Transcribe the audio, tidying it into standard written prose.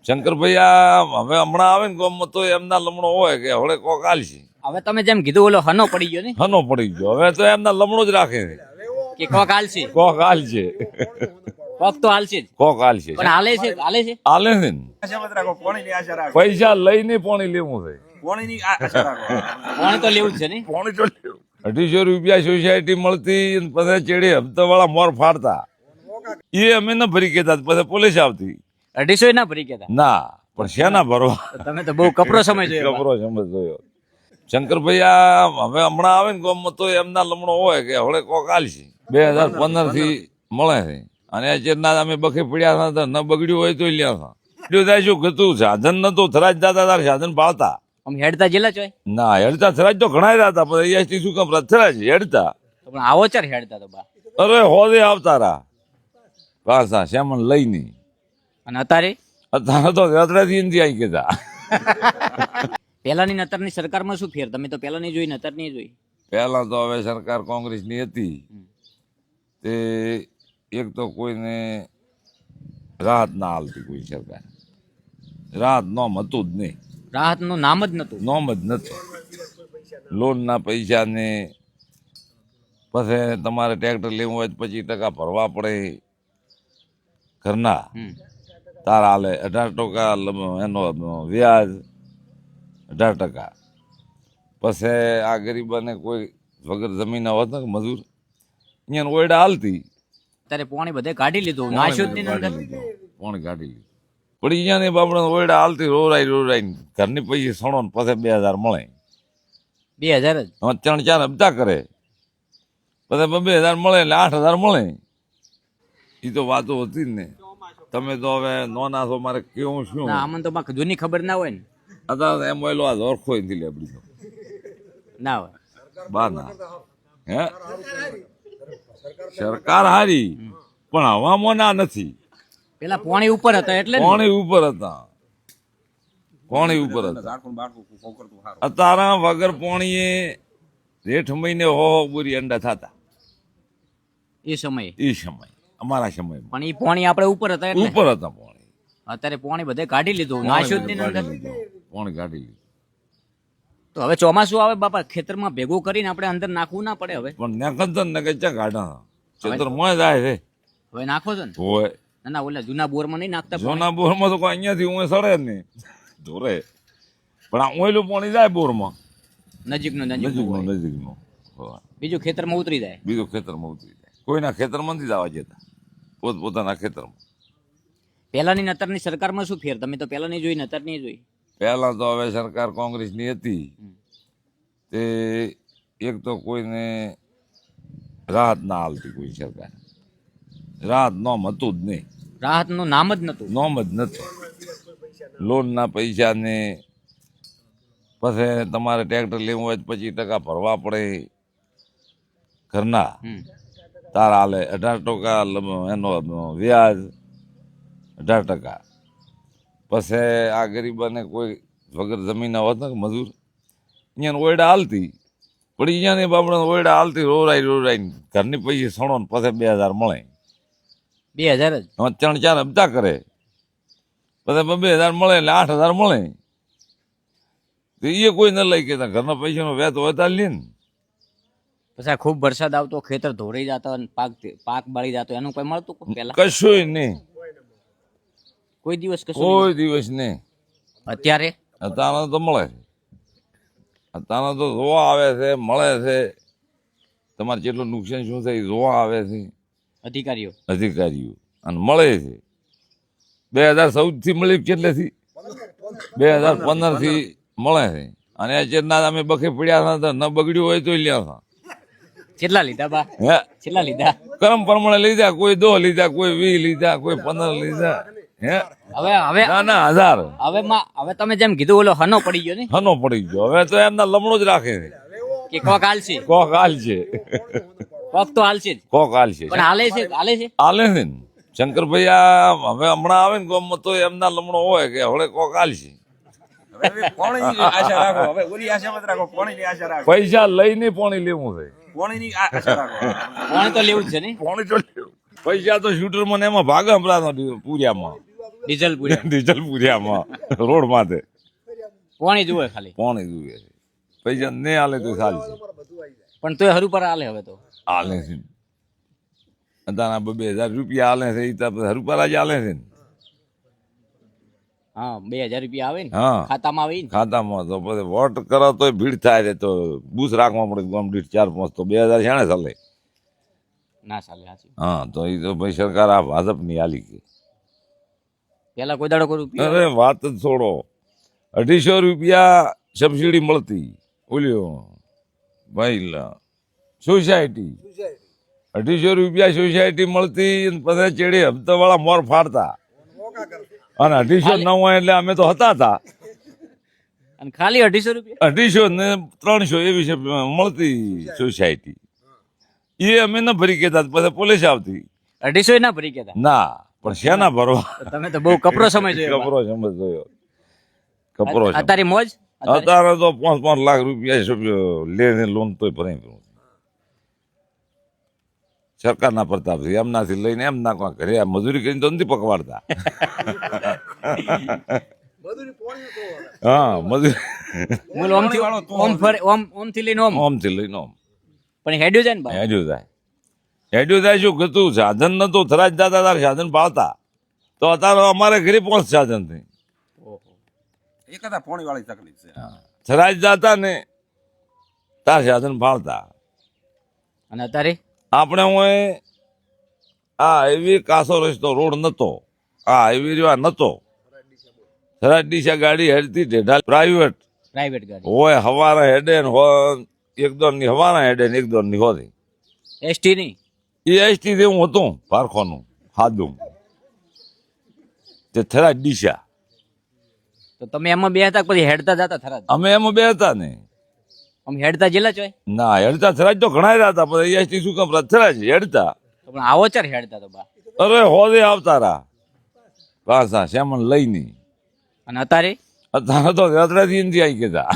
શંકરભાઈ આ હવે હમણાં આવે ને ગામમાં તો એમના લમણો હોય કે હવે કોક હાલશે. હવે તમે જેમ કીધું ઓલો હનો પડી ગયો ને હનો પડી ગયો હવે તો એમના લમણો જ રાખે છે કે કોક હાલશે કોક હાલશે કોક તો હાલશે જ કોક હાલશે પણ હાલે છે હાલે છે ને પૈસા લઈને પાણી લેવું છે પાણી તો લેવું જ છે ને પાણી તો લેવું 250 રૂપિયા સોસાયટી મળતી અને પછી ચેડે હપ્તા વાળા મોર ફાડતા એ અમે ન ભરી કેતા પછી પોલીસ આવતી 250 ના ભરી ગયા ના પણ શેના ભરવા તમે તો બહુ કપરો સમય જોયો કપરો સમજ જોયો. શંકરભાઈ આ હવે હમણાં આવે ને ગામમાં તો એમના લમણો હોય કે હવે કોક હાલશે 2015 થી મળે છે અને ચેરના અમે બખે પડ્યા હતા ન બગડ્યું હોય તો લ્યા થાય શું ગતું સાધન નતું થરાજ દાદા તાર સાધન પાળતા આમ હેડતા જેલા ચોય ના હેડતા થરાજ તો ઘણા હતા પણ અહીંયાથી શું કામ થરાજ હેડતા પણ આવો ચાર હેડતા તો બા અરે હોદે આવતા રા પાછા શ્યામન લઈને અને અત્યારે તો રતડાથી નથી આવી કેતા પેલાની નતરની સરકારમાં શું ફેર તમે તો પેલાની જોઈ નતરની જોઈ પહેલા તો હવે સરકાર કોંગ્રેસની હતી તે એક તો કોઈને રાહત ના હાલતી કોઈ સરકાર રાહત નોમ હતું જ નહીં રાહતનું નામ જ નતું નોમ જ નથી લોનના પૈસા ને પછી તમારે ટ્રેક્ટર લેવું હોય તો 25% ભરવા પડે ઘરના તાર હાલે 18% એનો વ્યાજ 18%. પછી આ ગરીબાને કોઈ વગર જમીન હોત ને મજૂર અહીંયા ઓયડા હાલતી ત્યારે પાણી બધે કાઢી લીધું નાશ્યું જ નહીં અંદર પાણી કાઢી લીધું પણ અહીંયાની બાપડે ઓયડા હાલતી રોરાઈ ઘરની પૈસા સણો ને પછી 2000 મળે 2000 જ હવે 3-4 હપ્તા કરે પછી 2000 મળે એટલે 8000 મળે એ તો વાતો હતી જ ને. તમે તો હવે નોના છો મારે કેવું શું ના અમને તો માં જૂની ખબર ના હોય ને અત્યારે એમ ઓયલો આ ઓળખો નથી લેબડી તો ના હોય બા ના હે સરકાર હારી પણ હવામાં ના નથી પેલા પાણી ઉપર હતા એટલે ને. પાણી ઉપર હતા અત્યારે વગર પાણીએ જેઠ મહિને હો બુરી અંડા થતા એ સમયે અમારા સમયમાં પણ એ પાણી આપણે ઉપર હતા એટલે ઉપર હતા પાણી અત્યારે પાણી બધે કાઢી લીધું નાશ્યું જ નહીં અંદર પાણી કાઢી લીધું તો હવે ચોમાસું આવે બાપા ખેતરમાં ભેગું કરીને આપણે અંદર નાખવું ના પડે હવે પણ નકંતન ને કઈ ચા કાઢા ચેતર મોય જાય છે હવે નાખો છો ને હોય ના ના ઓલા જૂના બોરમાં નહીં નાખતા જોના બોરમાં તો કોઈ અહીંયાથી હું સડે જ નહીં ધોરે પણ આ ઓયલું પાણી જાય બોરમાં નજીકનું નજીકનું બીજું ખેતરમાં ઉતરી જાય બીજું ખેતરમાં ઉતરી જાય કોઈના ખેતરમાં નથી જવા જતા પોતાના ખેતરમાં. પેલાની નતરની સરકારમાં શું ફેર તમે તો પેલાની જોઈ નતરની જોઈ પહેલા તો હવે સરકાર કોંગ્રેસની હતી તે એક તો કોઈને રાહત ના હાલતી કોઈ સરકાર રાહત નોમ હતું જ નહીં રાહતનું નામ જ નતું નોમ જ નથી લોનના પૈસા ને પછી તમારે ટ્રેક્ટર લેવું હોય તો 25% ભરવા પડે ઘરના તાર હાલે 18% એનો વ્યાજ 18%. પછી આ ગરીબાને કોઈ વગર જમીન હોત ને મજૂર અહીંયા ઓયડા હાલતી પણ અહીંયાની બાપડે ઓયડા હાલતી રોરાઈ ઘરની પૈસા સણો ને પછી 2000 મળે 2000 જ હવે 3-4 હપ્તા કરે પછી 2000 મળે એટલે 8000 મળે તો એ કોઈ ન લઈ કેતા ઘરના પૈસાનો વ્યાજ વધા લે ને પછી ખૂબ વરસાદ આવતો ખેતર ધોરાઈ જતો અને પાક બળી જતો એનું કોઈ મળતું પેલા કશું નહીં કોઈ દિવસ કશું કોઈ દિવસ નહીં. અત્યારે અત્યારે તો મળે છે અત્યારે તો જોવા આવે છે મળે છે તમારે જેટલું નુકસાન શું થાય એ જોવા આવે છે અધિકારીઓ અને મળે છે 2014 થી મળી કેટલેથી 2015 થી મળે છે અને ચેરના અમે બખે પડ્યા હતા ન બગડ્યું હોય તો લ્યા કેટલા લીધા બા હે કેટલા લીધા કરમ પ્રમાણે લીધા કોઈ 10 લીધા કોઈ 20 લીધા કોઈ 15 લીધા હે હવે ના 1000 હવે તમે જેમ કીધું ઓલો હનો પડી ગયો ને હનો પડી ગયો હવે તો એમના લમણો જ રાખે છે કે કોક હાલશે કોક હાલશે કોક તો હાલશે જ કોક હાલશે પણ હાલે છે હાલે છે ને. શંકરભાઈ આ હવે હમણાં આવે ને ગામમાં તો એમના લમણો હોય કે હવે કોક હાલશે પૈસા લઈને પાણી લેવું છે પાણી તો લેવું જ છે ને પાણી તો લેવું પૈસા તો શૂટરમાં ને એમાં ભાગે હમણાં પૂર્યામાં ડીઝલ પૂરે ડીઝલ પૂર્યામાં રોડ માથે કોણી જુએ ખાલી પાણી જોઈએ છે. પૈસા નહીં હાલે તો ચાલશે. પણ તોય હરું પર આલે હવે તો હાલે છે અત્યારે 2,000 રૂપિયા હાલે છે એ તો હરુપારા જ હાલે છે ને. હા 2,000 રૂપિયા આવે ને હા ખાતામાં આવે ને ખાતામાં તો પછી વોટ કરો તો ભીડ થાય છે તો બૂસ રાખવા પડે ગામ દીઠ 4-5 તો 2,000 શાણે ચાલે. ના ચાલે સાચી હા તો એ તો ભાઈ સરકાર આ ભાજપની હાલી ગઈ. પેલા કોઈ દાડો કોઈ રૂપિયો અરે વાત જ છોડો. 250 રૂપિયા સબસિડી મળતી ઓલ્યો ભાઈ સોસાયટી 250 રૂપિયા સોસાયટી મળતી અને પછી ચેડી હપ્તાવાળા મોર ફાડતા અને 250 ન હોય એટલે અમે તો હતા અને ખાલી 250 રૂપિયા 250 ને 300 એવી છે મળતી સોસાયટી. એ અમે ન ભરી કહેતા પછી પોલીસ આવતી 250 ના ભરી ગયા ના પણ શેના ભરવા. તમે તો બહુ કપરો સમય જોયો કપરો સમજ જોયો કપરો સમજ. અત્યારે મોજ અત્યારે તો 5-5 લાખ રૂપિયા લઈને લોન તોય ભરાઈ ગયું. સરકારના પ્રતાપથી એમનાથી લઈને એમના કોઈ ઘરે આ મજૂરી કરીને તો નથી પકવાડતા. હા મજૂરી મૂળ ઓમથી ઓમ ફરે ઓમથી લઈને ઓમથી લઈને ઓમ પણ હેડ્યું જાય ને ભાઈ હેડ્યું થાય શું કતું સાધન નતું થરાજ દાદા તાર સાધન પાળતા તો અત્યારે અમારે ઘરે 5 સાધન થઈ. થરાજ દાતા ને તાર સાધન પાળતા. અને અત્યારે આપણે હું આ હાઈવે કાસો રસ્તો રોડ નતો આ હાઈવે જેવા નતો. થરાજ ડીસા ગાડી હેડતી ઢેઢા પ્રાઇવેટ ગાડી હોય હવારા હેડે ને હોય એક દોર ની હવારા હેડે ને એક દોર ની હોતી. એસટી ની એ એસટી જેવું હતું પારખોનું હાદું તે થરાજ ડીસા. તો તમે એમાં બે હતા પછી હેડતા જતા થરાદ અમે એમાં બે હતા ને આમ હેડતા જેલા ચોય ના હેડતા થરાજ તો ઘણા હતા પછી એસટી શું કામ થરાજ હેડતા. તો પણ આવો ચાર હેડતા તો બા અરે હોદે આવતા રા પાછા શ્યામન લઈને. અને અત્યારે અત્યારે તો રતડાથી નથી આવી ગયા.